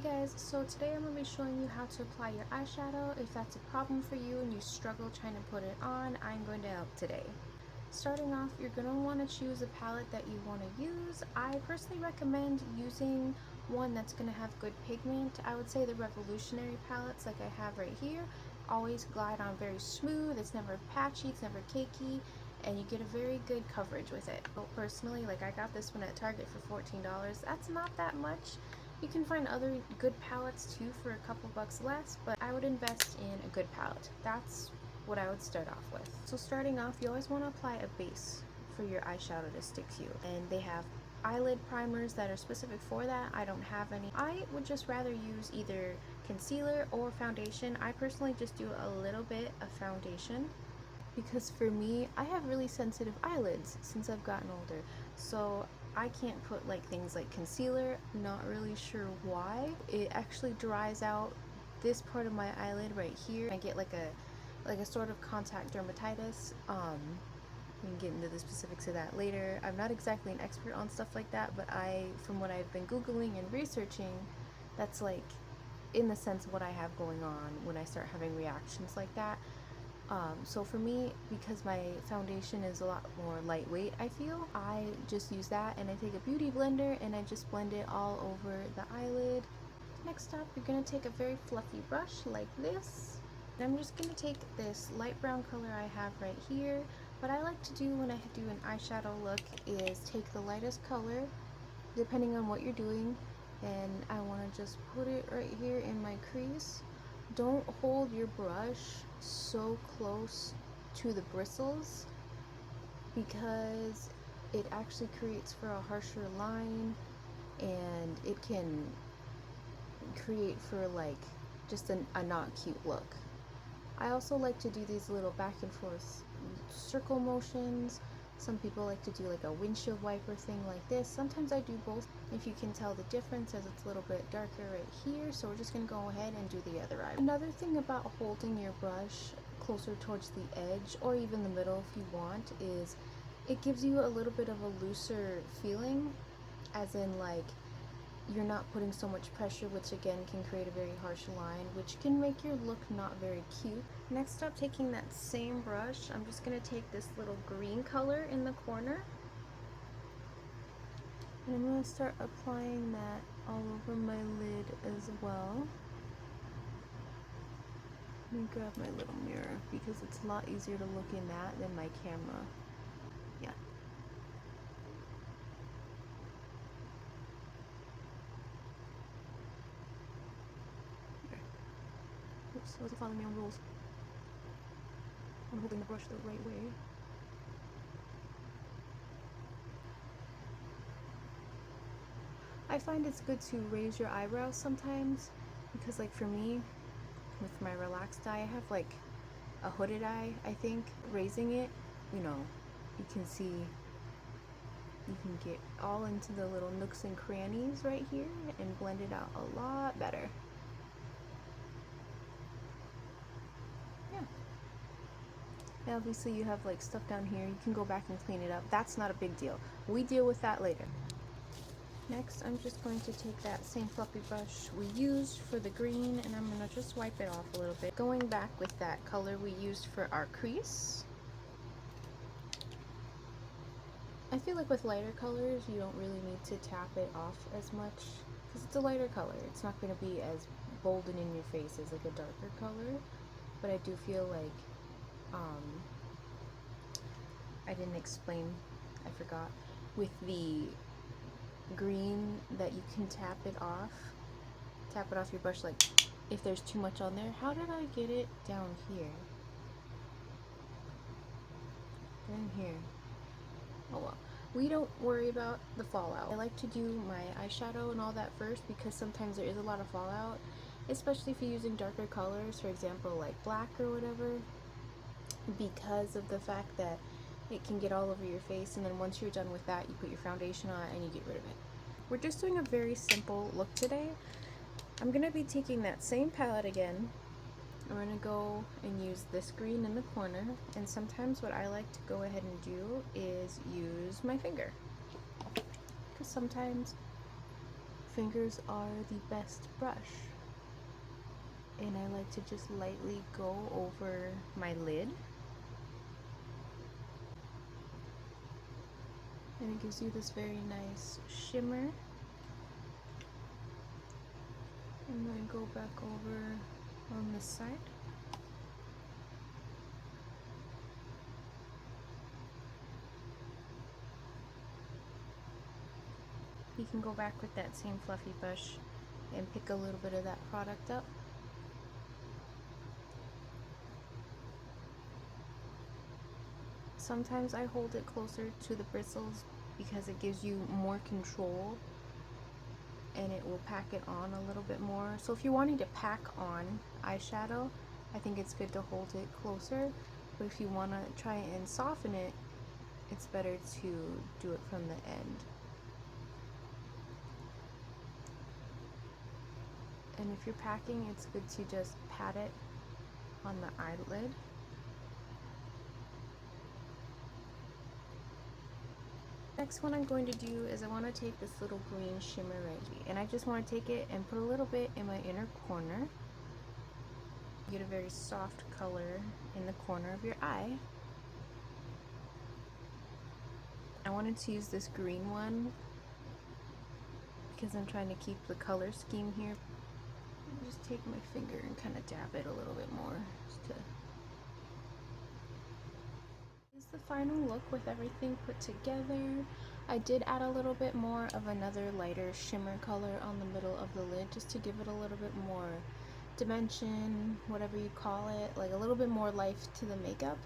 Hey guys, so today I'm going to be showing you how to apply your eyeshadow. If that's a problem for you and you struggle trying to put it on, I'm going to help today. Starting off, you're going to want to choose a palette that you want to use. I personally recommend using one that's going to have good pigment. I would say the Revolutionary palettes like I have right here always glide on very smooth, it's never patchy, it's never cakey, and you get a very good coverage with it. So personally, like I got this one at Target for $14. That's not that much. You can find other good palettes too for a couple bucks less, but I would invest in a good palette. That's what I would start off with. So starting off, you always want to apply a base for your eyeshadow to stick to you. And they have eyelid primers that are specific for that. I don't have any. I would just rather use either concealer or foundation. I personally just do a little bit of foundation because for me, I have really sensitive eyelids since I've gotten older. So I can't put like things like concealer, not really sure why. It actually dries out this part of my eyelid right here. I get like a sort of contact dermatitis. We can get into the specifics of that later. I'm not exactly an expert on stuff like that, but from what I've been Googling and researching, that's like in the sense of what I have going on when I start having reactions like that. So for me, because my foundation is a lot more lightweight, I feel, I just use that and I take a beauty blender and I just blend it all over the eyelid. Next up, you're going to take a very fluffy brush like this. And I'm just going to take this light brown color I have right here. What I like to do when I do an eyeshadow look is take the lightest color, depending on what you're doing, and I want to just put it right here in my crease. Don't hold your brush so close to the bristles because it actually creates for a harsher line and it can create for like just a not cute look. I also like to do these little back and forth circle motions. Some people like to do like a windshield wiper thing like this. Sometimes I do both. If you can tell the difference as it's a little bit darker right here, so we're just going to go ahead and do the other eye. Another thing about holding your brush closer towards the edge or even the middle if you want is it gives you a little bit of a looser feeling, as in like you're not putting so much pressure, which again can create a very harsh line, which can make your look not very cute. Next up, taking that same brush, I'm just going to take this little green color in the corner and I'm going to start applying that all over my lid as well. Let me grab my little mirror because it's a lot easier to look in that than my camera. Yeah. Oops, I wasn't following my own rules. I'm holding the brush the right way. I find it's good to raise your eyebrows sometimes because like for me, with my relaxed eye, I have like a hooded eye, I think. Raising it, you know, you can see, you can get all into the little nooks and crannies right here and blend it out a lot better. And obviously you have like stuff down here, you can go back and clean it up. That's not a big deal. We deal with that later. Next, I'm just going to take that same fluffy brush we used for the green and I'm going to just wipe it off a little bit. Going back with that color we used for our crease. I feel like with lighter colors, you don't really need to tap it off as much because it's a lighter color. It's not going to be as bold and in your face as like a darker color, but I do feel like I didn't explain, I forgot, with the green that you can tap it off your brush, like if there's too much on there. How did I get it down here? Down here. Oh well. We don't worry about the fallout. I like to do my eyeshadow and all that first because sometimes there is a lot of fallout, especially if you're using darker colors, for example like black or whatever, because of the fact that it can get all over your face, and then once you're done with that, you put your foundation on and you get rid of it. We're just doing a very simple look today. I'm going to be taking that same palette again. We're going to go and use this green in the corner, and sometimes what I like to go ahead and do is use my finger. Because sometimes fingers are the best brush. And I like to just lightly go over my lid. And it gives you this very nice shimmer. I'm going to go back over on this side. You can go back with that same fluffy brush and pick a little bit of that product up. Sometimes I hold it closer to the bristles because it gives you more control and it will pack it on a little bit more. So if you're wanting to pack on eyeshadow, I think it's good to hold it closer. But if you want to try and soften it, it's better to do it from the end. And if you're packing, it's good to just pat it on the eyelid. Next one I'm going to do is I want to take this little green shimmer right here, and I just want to take it and put a little bit in my inner corner. Get a very soft color in the corner of your eye. I wanted to use this green one because I'm trying to keep the color scheme here. Just take my finger and kind of dab it a little bit more. This is the final look with everything put together. I did add a little bit more of another lighter shimmer color on the middle of the lid just to give it a little bit more dimension, whatever you call it, like a little bit more life to the makeup.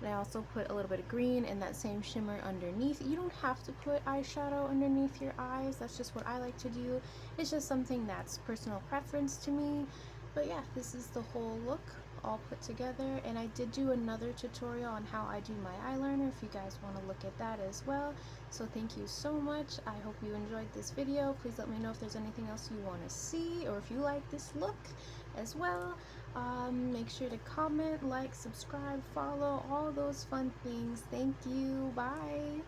And I also put a little bit of green and that same shimmer underneath. You don't have to put eyeshadow underneath your eyes, that's just what I like to do. It's just something that's personal preference to me. But yeah, this is the whole look all put together, and I did do another tutorial on how I do my eyeliner if you guys want to look at that as well. So thank you so much. I hope you enjoyed this video. Please let me know if there's anything else you want to see or if you like this look as well. Make sure to comment, like, subscribe, follow, all those fun things. Thank you. Bye.